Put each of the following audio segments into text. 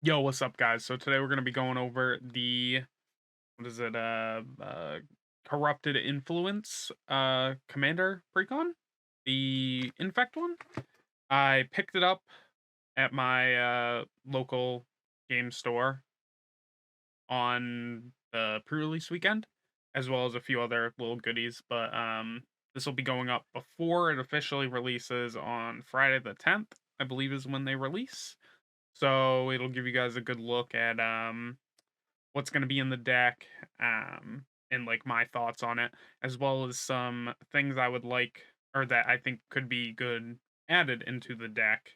Yo, what's up, guys? So today we're gonna be going over the what is it? Corrupted influence commander precon, the infect one. I picked it up at my local game store on the pre-release weekend, as well as a few other little goodies. But this will be going up before it officially releases on Friday the 10th, I believe is when they release. So it'll give you guys a good look at what's going to be in the deck, and like my thoughts on it, as well as some things I would like or that I think could be good added into the deck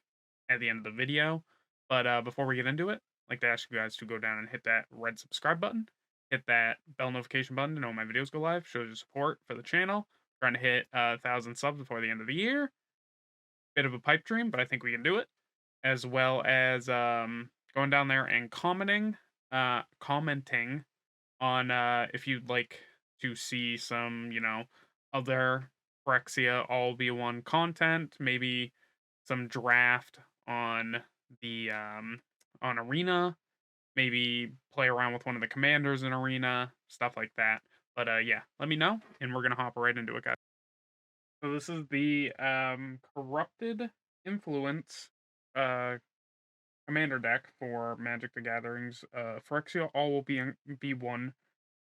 at the end of the video. But before we get into it, I'd like to ask you guys to go down and hit that red subscribe button, hit that bell notification button to know when my videos go live, shows your support for the channel. Trying to hit 1,000 subs before the end of the year. Bit of a pipe dream, but I think we can do it. As well as going down there and commenting on if you'd like to see some, other Phyrexia all be one content, maybe some draft on the on arena, maybe play around with one of the commanders in arena, stuff like that. But yeah, let me know and we're gonna hop right into it, guys. So this is the corrupted influence uh commander deck for Magic the Gatherings. Phyrexia all will be one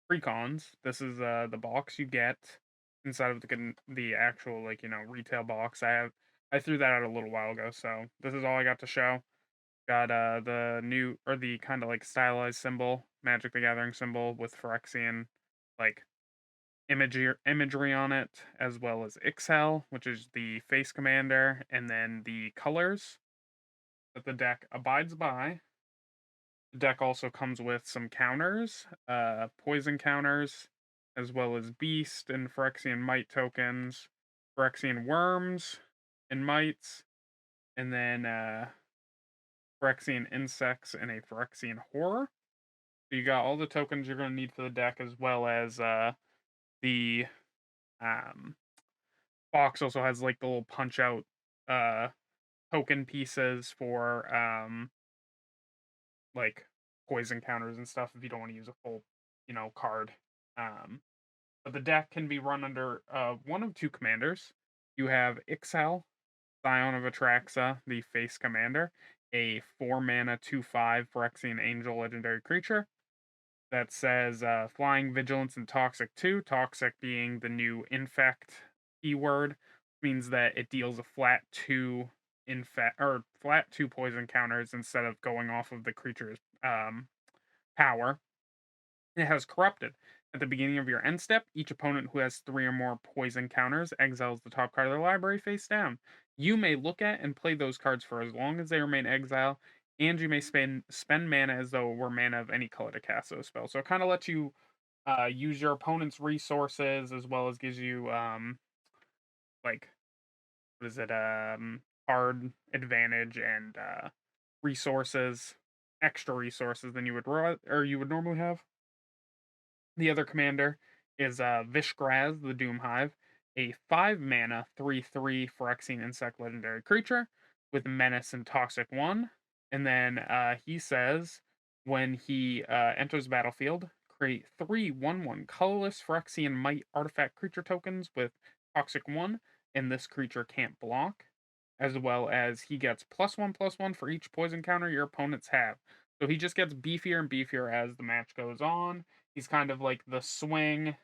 precons. This is the box you get inside of the actual retail box. I threw that out a little while ago, so this is all I got to show. Got the new or the kind of like stylized symbol, Magic the Gathering symbol with Phyrexian like imagery on it, as well as Ixhel, which is the face commander, and then the colors that the deck abides by. The deck also comes with some counters, poison counters, as well as beast and Phyrexian might tokens, Phyrexian worms and mites, and then Phyrexian insects and a Phyrexian horror. So you got all the tokens you're going to need for the deck, as well as the um, box also has like the little punch out uh, token pieces for like poison counters and stuff if you don't want to use a full, card. Um, but the deck can be run under one of two commanders. You have Ixal, Scion of Atraxa, the face commander, a 4 mana 2/5 Phyrexian angel legendary creature that says flying, vigilance, and toxic 2. Toxic being the new infect keyword, means that it deals a flat 2 infect or flat 2 poison counters instead of going off of the creature's power. It has corrupted. At the beginning of your end step, each opponent who has 3 or more poison counters exiles the top card of their library face down. You may look at and play those cards for as long as they remain exile, and you may spend mana as though it were mana of any color to cast those spells. So it kind of lets you use your opponent's resources, as well as gives you like what is it card advantage and resources, extra resources than you would normally have. The other commander is Vishgraz, the Doomhive, a 5 mana 3/3 Phyrexian insect legendary creature with Menace and Toxic 1. And then he says when he enters the battlefield, create 3 1/1 colorless Phyrexian Might artifact creature tokens with Toxic 1, and this creature can't block. As well as he gets +1/+1 for each poison counter your opponents have. So he just gets beefier and beefier as the match goes on. He's kind of like the swing,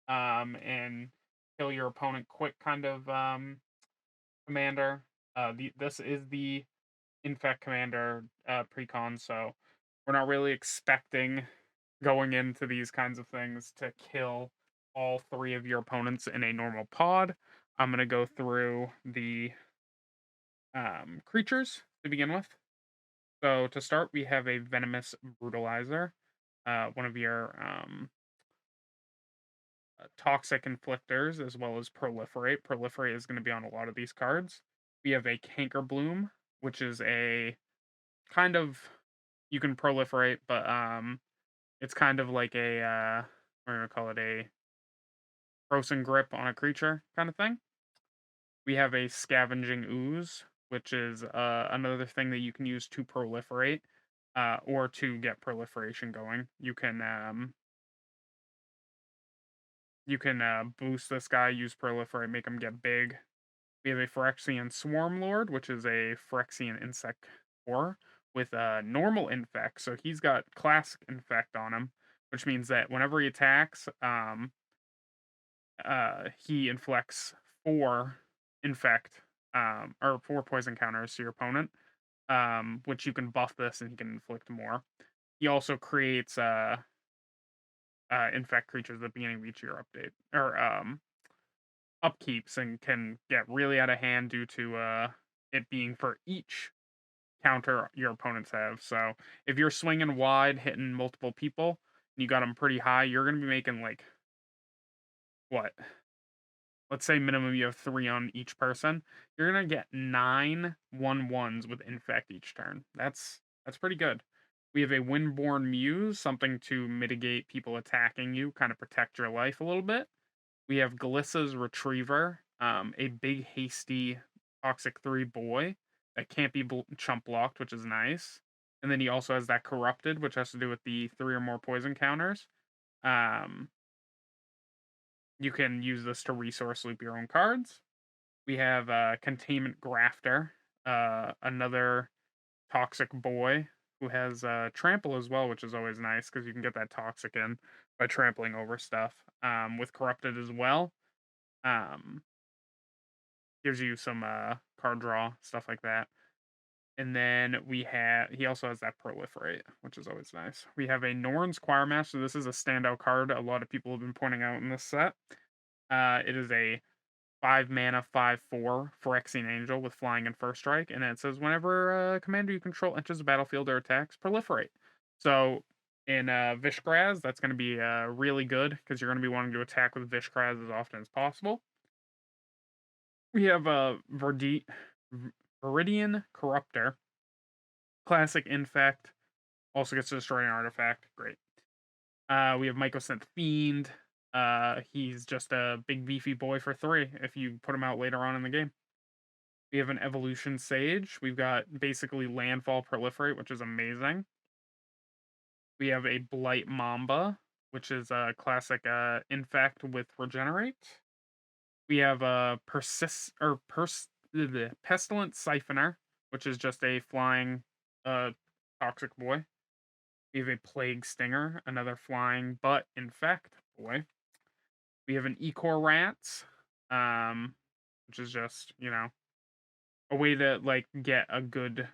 and kill your opponent quick kind of commander. This is the infect commander precon, so we're not really expecting going into these kinds of things to kill all three of your opponents in a normal pod. I'm gonna go through the creatures to begin with. So to start, we have a venomous brutalizer, one of your toxic inflictors, as well as proliferate. Proliferate is going to be on a lot of these cards. We have a canker bloom, which is a kind of you can proliferate, but it's kind of like a we're gonna call it a frozen grip on a creature kind of thing. We have a scavenging ooze, which is another thing that you can use to proliferate. or to get proliferation going. You can boost this guy, use proliferate, make him get big. We have a Phyrexian Swarm Lord, which is a Phyrexian insect core with a normal infect. So he's got classic infect on him, which means that whenever he attacks, he inflicts 4 infect, or 4 poison counters to your opponent, which you can buff this and he can inflict more. He also creates infect creatures at the beginning of each year update or upkeeps and can get really out of hand due to it being for each counter your opponents have. So if you're swinging wide, hitting multiple people, and you got them pretty high, you're gonna be making like what? Let's say minimum you have 3 on each person. You're gonna get 9 1/1s with infect each turn. That's pretty good. We have a Windborn Muse, something to mitigate people attacking you, kind of protect your life a little bit. We have Glissa's Retriever, a big, hasty, Toxic 3 boy that can't be chump blocked, which is nice. And then he also has that Corrupted, which has to do with the 3 or more poison counters. Um, you can use this to resource loop your own cards. We have Containment Grafter, another Toxic boy who has Trample as well, which is always nice because you can get that Toxic in by trampling over stuff. With Corrupted as well. Um, Gives you some card draw, stuff like that. And then he also has that proliferate, which is always nice. We have a Norn's Choirmaster. This is a standout card a lot of people have been pointing out in this set. It is a 5 mana, 5/4 Phyrexian Angel with flying and first strike, and it says whenever a commander you control enters the battlefield or attacks, proliferate. So in Vishgraz, that's going to be really good because you're going to be wanting to attack with Vishgraz as often as possible. We have a Viridian Corruptor, classic infect, also gets to destroy an artifact. Great. We have Mycosynth Fiend. He's just a big beefy boy for 3 if you put him out later on in the game. We have an Evolution Sage. We've got basically Landfall Proliferate, which is amazing. We have a Blight Mamba, which is a classic infect with Regenerate. We have a Pestilent Siphoner, which is just a flying toxic boy. We have a Plague Stinger, another flying but infect boy. We have an Ecor Rats, which is just, a way to like get a good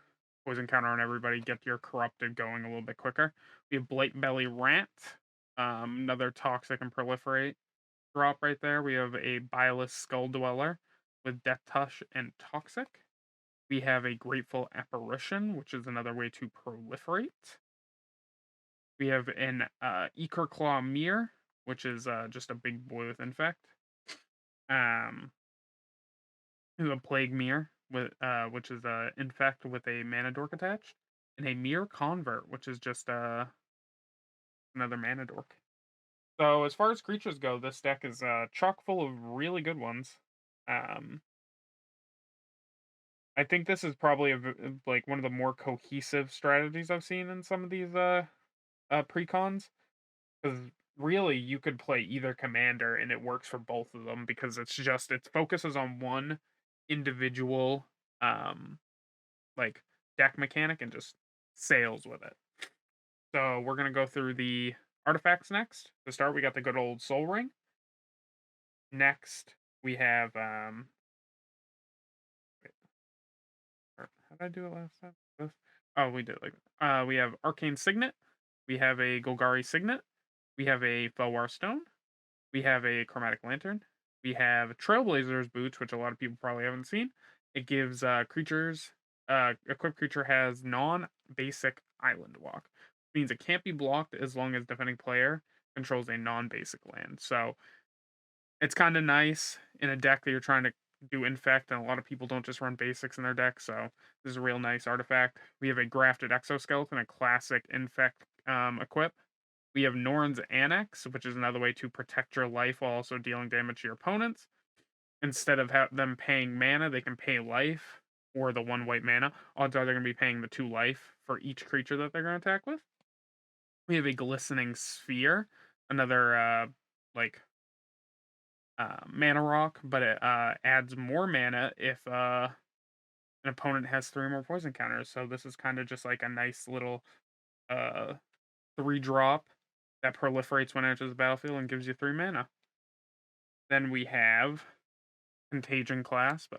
poison counter on everybody, get your corrupted going a little bit quicker. We have Blight Belly Rat, another toxic and proliferate drop right there. We have a Bilious Skull Dweller with Death Touch and Toxic. We have a Grateful Apparition, which is another way to proliferate. We have an Eker Claw Mirror, which is just a big boy with infect. We have a Plague Mirror, which is a infect with a mana dork attached, and a Mirror Convert, which is just another mana dork. So as far as creatures go, this deck is chock full of really good ones. I think this is probably like one of the more cohesive strategies I've seen in some of these precons. Because really, you could play either commander and it works for both of them because it focuses on one individual like deck mechanic and just sails with it. So we're gonna go through the artifacts next. To start, we got the good old Soul Ring. Next, we have wait, how did I do it last time? Oh, we did we have Arcane Signet. We have a Golgari Signet. We have a Felwar Stone. We have a Chromatic Lantern. We have Trailblazer's Boots, which a lot of people probably haven't seen. It gives equipped creature has non-basic island walk. Which means it can't be blocked as long as defending player controls a non-basic land. So it's kind of nice in a deck that you're trying to do infect, and a lot of people don't just run basics in their deck. So this is a real nice artifact. We have a grafted exoskeleton, a classic infect equip. We have Norn's Annex, which is another way to protect your life while also dealing damage to your opponents. Instead of them paying mana, they can pay life. or the 1 white mana, odds are they're gonna be paying the 2 life for each creature that they're gonna attack with. We have a Glistening Sphere, another, like, mana rock, but it, adds more mana if, an opponent has 3 more poison counters, so this is kinda just like a nice little, uh, 3 drop that proliferates when it enters the battlefield and gives you 3 mana. Then we have Contagion Clasp,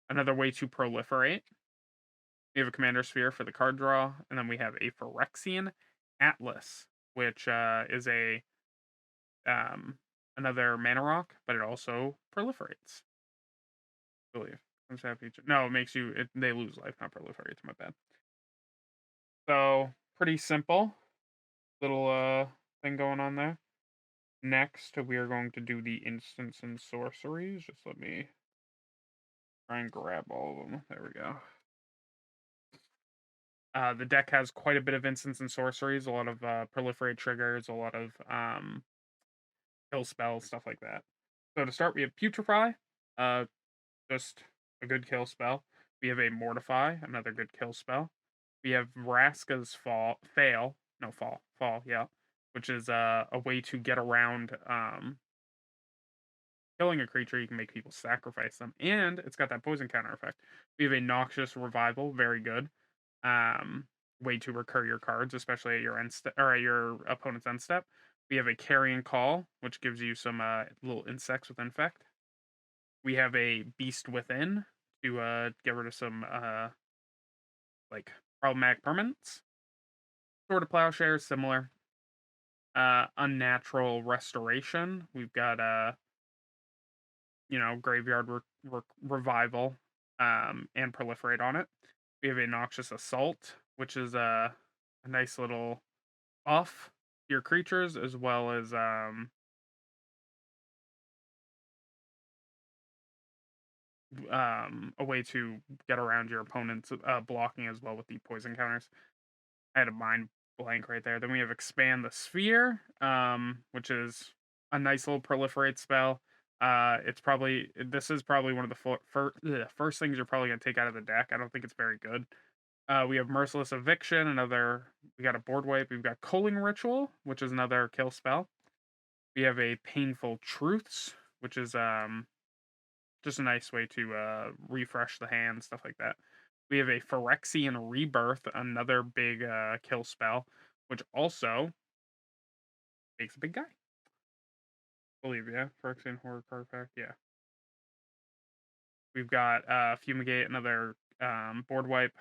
another way to proliferate. We have a Commander Sphere for the card draw, and then we have a Phyrexian Atlas, which, is a, um, another mana rock, but it also proliferates, I believe. Comes out feature. No, it makes you they lose life, not proliferates, my bad. So, pretty simple little, thing going on there. Next, we are going to do the instants and sorceries. Just let me try and grab all of them. There we go. The deck has quite a bit of instants and sorceries, a lot of proliferate triggers, a lot of kill spells, stuff like that. So to start, we have Putrefy, uh, just a good kill spell. We have a Mortify, another good kill spell. We have Vraska's Fall, yeah, which is a way to get around killing a creature. You can make people sacrifice them, and it's got that poison counter effect. We have a Noxious Revival, very good. Um, Way to recur your cards, especially at your end or at your opponent's end step. We have a Carrion Call, which gives you some little insects with infect. We have a Beast Within to get rid of some like problematic permanents. Sword of Plowshare, similar. Unnatural Restoration. We've got Graveyard Revival, and Proliferate on it. We have a Noxious Assault, which is a nice little buff to your creatures, as well as a way to get around your opponent's blocking as well with the poison counters. I had a mind blank right there. Then we have Expand the Sphere, which is a nice little proliferate spell. This is probably one of the first things you're probably gonna take out of the deck. I don't think it's very good. We have Merciless Eviction, we got a board wipe. We've got Culling Ritual, which is another kill spell. We have a Painful Truths, which is just a nice way to refresh the hand, stuff like that. We have a Phyrexian Rebirth, another big kill spell, which also makes a big guy. I believe, yeah. Phyrexian Horror card pack, yeah. We've got Fumigate, another board wipe.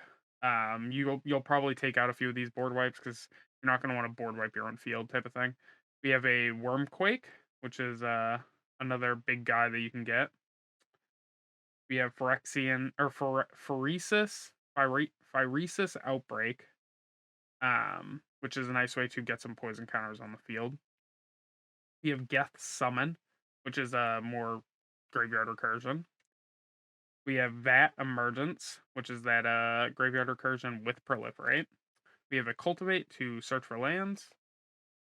You'll probably take out a few of these board wipes because you're not going to want to board wipe your own field type of thing. We have a Wormquake, which is another big guy that you can get. We have Phyrexian or Phyresis Outbreak, which is a nice way to get some poison counters on the field. We have Geth Summon, which is a more graveyard recursion. We have Vat Emergence, which is that graveyard recursion with Proliferate. We have a Cultivate to search for lands.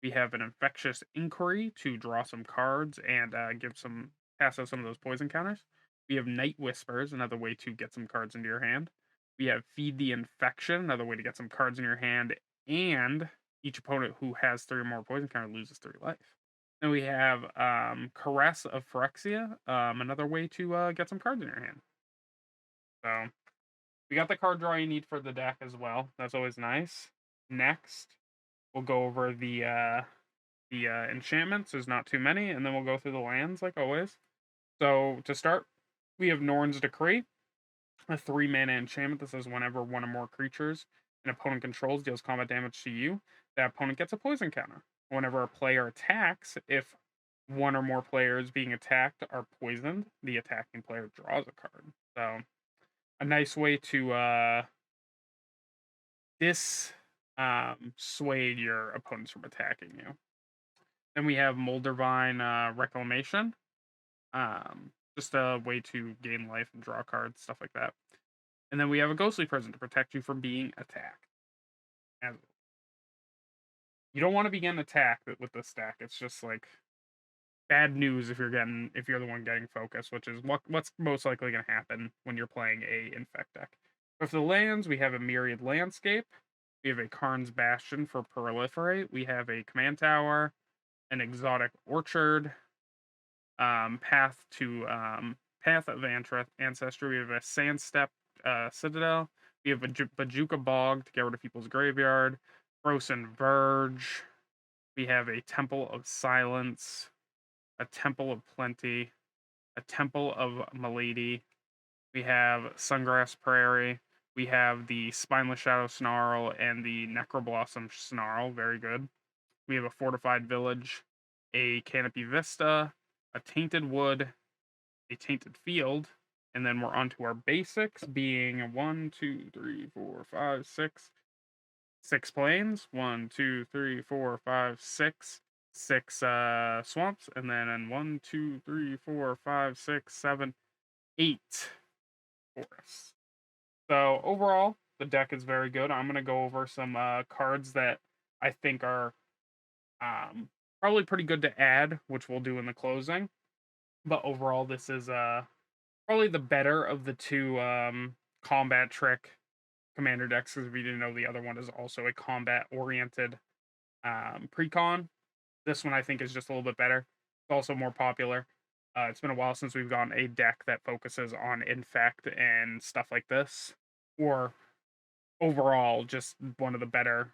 We have an Infectious Inquiry to draw some cards and pass out some of those poison counters. We have Night Whispers, another way to get some cards into your hand. We have Feed the Infection, another way to get some cards in your hand, and each opponent who has 3 or more poison counter loses 3 life. Then we have Caress of Phyrexia, another way to get some cards in your hand. So we got the card draw you need for the deck as well. That's always nice. Next, we'll go over the enchantments. There's not too many, and then we'll go through the lands like always. So to start, we have Norn's Decree, a 3 mana enchantment that says whenever one or more creatures an opponent controls deals combat damage to you, that opponent gets a poison counter. Whenever a player attacks, if one or more players being attacked are poisoned, the attacking player draws a card. So a nice way to dissuade your opponents from attacking you. Then we have Moldervine Reclamation. Just a way to gain life and draw cards, stuff like that. And then we have a Ghostly Prison to protect you from being attacked. And you don't want to begin attack with this deck. It's just like bad news if you're the one getting focus, which is what's most likely going to happen when you're playing a infect deck. But for the lands, we have a Myriad Landscape, we have a Karn's Bastion for Proliferate, we have a Command Tower, an Exotic Orchard, Path of Ancestry. We have a Sandstep Citadel. We have a Bajuka Bog to get rid of people's graveyard. Frozen Verge. We have a Temple of Silence, a Temple of Plenty, a Temple of Milady. We have Sungrass Prairie. We have the Spineless Shadow Snarl and the Necroblossom Snarl. Very good. We have a Fortified Village, a Canopy Vista, a Tainted Wood, a Tainted Field, and then we're on to our basics, being 6 plains. 6 swamps, and then 8 forests. So overall, the deck is very good. I'm gonna go over some cards that I think are probably pretty good to add, which we'll do in the closing. But overall, this is probably the better of the two combat trick commander decks. Because if you didn't know, the other one is also a combat oriented precon. This one I think is just a little bit better. It's also more popular. It's been a while since we've gotten a deck that focuses on infect and stuff like this, or overall just one of the better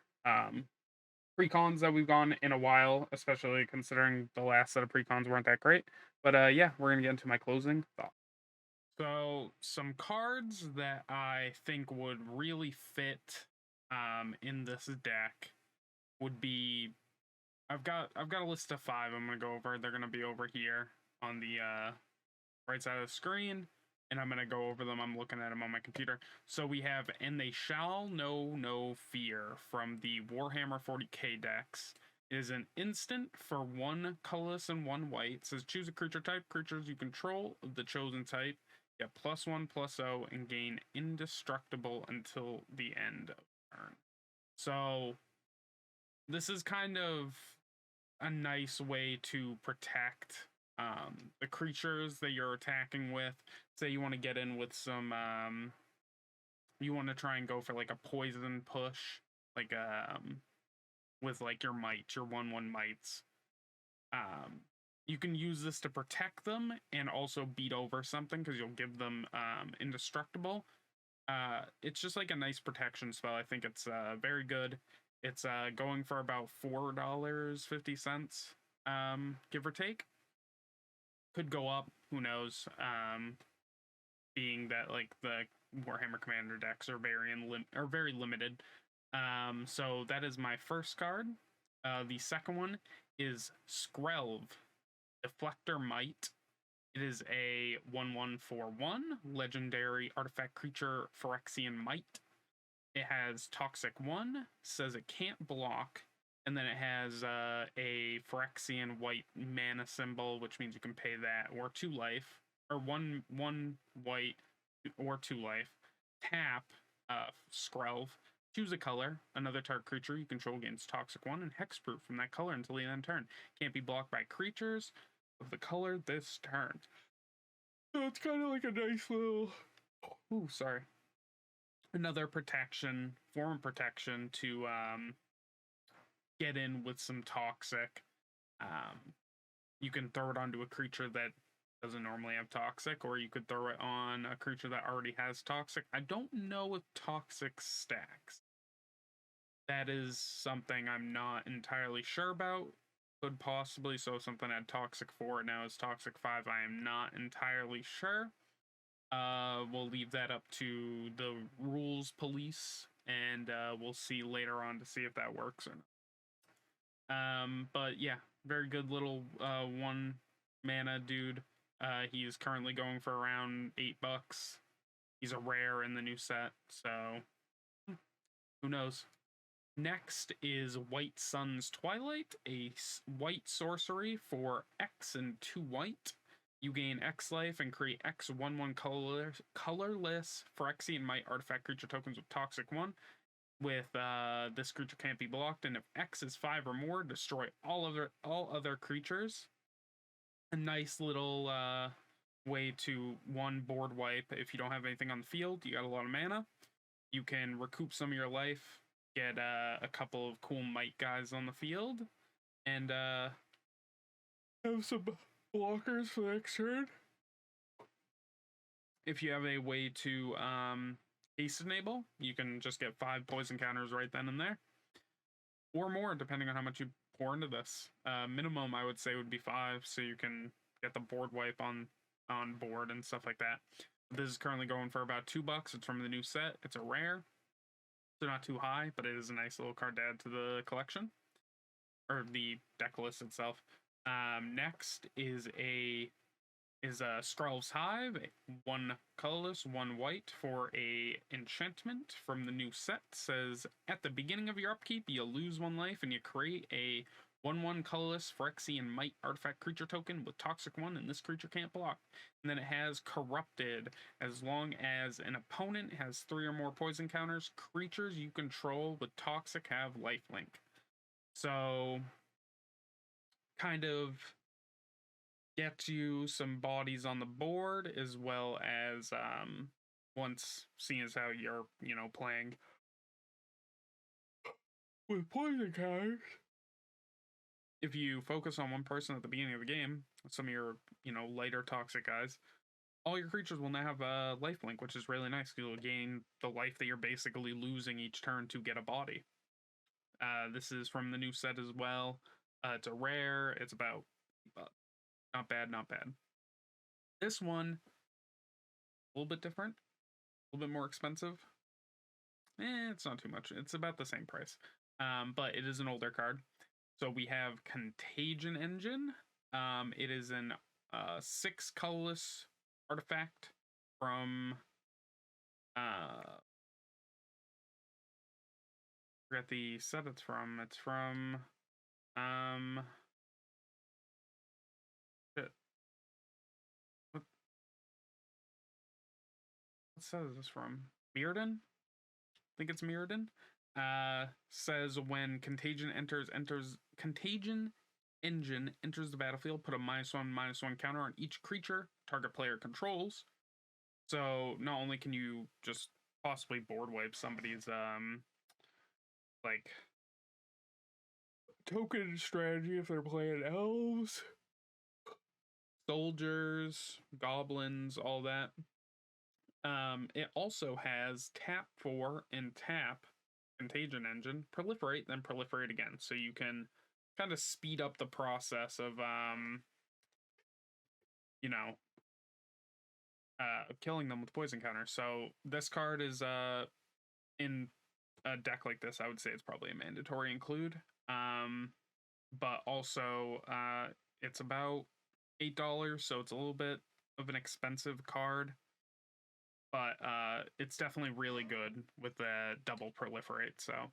precons that we've gone in a while, especially considering the last set of precons weren't that great. But yeah, we're gonna get into my closing thoughts. So some cards that I think would really fit in this deck would be I've got a list of 5 I'm gonna go over. They're gonna be over here on the right side of the screen, and I'm gonna go over them. I'm looking at them on my computer. So we have "And They Shall Know No Fear" from the Warhammer 40k decks. It is an instant for 1 colorless and 1 white. It says choose a creature type. Creatures you control of the chosen type get +1/+0 and gain indestructible until the end of the turn. So this is kind of a nice way to protect the creatures that you're attacking with. Say you want to get in with some you want to try and go for like a poison push, like with like your might, your 1/1 mites. You can use this to protect them and also beat over something because you'll give them indestructible. It's just like a nice protection spell. I think it's very good. It's going for about $4.50, give or take. Could go up, who knows? Being that like the Warhammer Commander decks are very limited. So that is my first card. The second one is Skrelv, Deflector Might. It is a 1/1/4/1 legendary artifact creature, Phyrexian Might. It has Toxic 1, says it can't block, and then it has a Phyrexian white mana symbol, which means you can pay that, or 2 life, or one white, or 2 life. Tap Skrelv, choose a color, another target creature you control gains Toxic 1 and Hexproof from that color until the end of the turn. Can't be blocked by creatures of the color this turn. So it's kind of like a nice little... Ooh, sorry. Another protection, form of protection to get in with some toxic. You can throw it onto a creature that doesn't normally have toxic, or you could throw it on a creature that already has toxic. I don't know if toxic stacks. That is something I'm not entirely sure about. Could possibly, so something at Toxic 4 now is Toxic 5. I am not entirely sure. We'll leave that up to the rules police, and we'll see later on to see if that works or not. But yeah, very good little 1 mana dude. He is currently going for around $8. He's a rare in the new set, so who knows? Next is White Sun's Twilight, a white sorcery for X and 2 white. You gain X life and create X 1/1 colorless Phyrexian Might artifact creature tokens with Toxic 1. With this creature can't be blocked, and if X is 5 or more, destroy all other creatures. a nice little way to board wipe. If you don't have anything on the field, you got a lot of mana, you can recoup some of your life, get a couple of cool might guys on the field, and have some blockers for the next turn. If you have a way to haste enable, you can just get 5 poison counters right then and there, or more depending on how much you pour into this. Minimum I would say would be 5, so you can get the board wipe on board and stuff like that. This is currently going for about $2. It's from the new set. It's a rare, so not too high, but it is a nice little card to add to the collection, or the deck list itself. Next is a Skrulv's Hive, 1 colorless, 1 white for a enchantment from the new set. Says at the beginning of your upkeep, you lose 1 life and you create a 1/1 colorless Phyrexia and Might artifact creature token with Toxic 1, and this creature can't block. And then it has Corrupted. As long as an opponent has 3 or more poison counters, creatures you control with Toxic have lifelink. So, kind of get you some bodies on the board, as well as once seeing as how you're playing with poison counters, if you focus on one person at the beginning of the game, some of your lighter toxic guys, all your creatures will now have a lifelink, which is really nice. You'll gain the life that you're basically losing each turn to get a body. This is from the new set as well. It's a rare. It's about not bad, not bad. This one, a little bit different, a little bit more expensive. It's not too much. It's about the same price, but it is an older card. So we have Contagion Engine. It is an 6 colorless artifact from forget the set it's from. It's from shit. What set is this from? Mirrodin? I think it's Mirrodin. Says when Contagion Engine enters the battlefield, put a -1/-1 counter on each creature target player controls. So not only can you just possibly board wipe somebody's like token strategy if they're playing elves, soldiers, goblins, all that. It also has tap 4 and tap Contagion Engine, proliferate, then proliferate again. So you can kind of speed up the process of killing them with poison counter. So this card is in a deck like this, I would say it's probably a mandatory include. But also it's about $8, so it's a little bit of an expensive card. But it's definitely really good with the double proliferate. So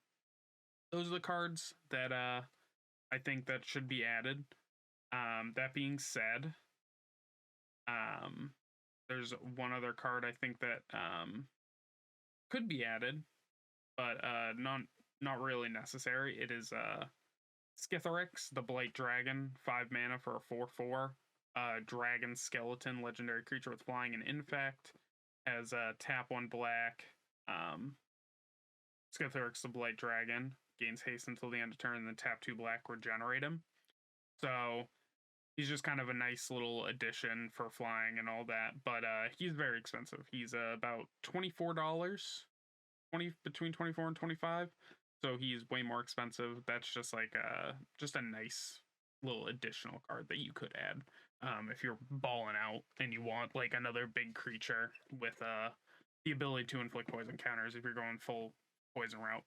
those are the cards that I think that should be added. That being said, there's one other card I think that could be added, but not really necessary. It is Skithiryx, the Blight Dragon, 5 mana for a 4/4. Dragon Skeleton, legendary creature with flying and infect. Has tap 1 black. Skithiryx, the Blight Dragon, gains haste until the end of turn, and then tap 2 black, regenerate him. So he's just kind of a nice little addition for flying and all that, but he's very expensive. He's about $24, between 24 and 25. So he's way more expensive. That's just like just a nice little additional card that you could add if you're balling out and you want like another big creature with the ability to inflict poison counters if you're going full poison route.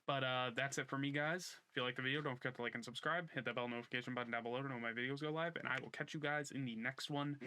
But that's it for me, guys. If you like the video, don't forget to like and subscribe. Hit that bell notification button down below to know when my videos go live, and I will catch you guys in the next one.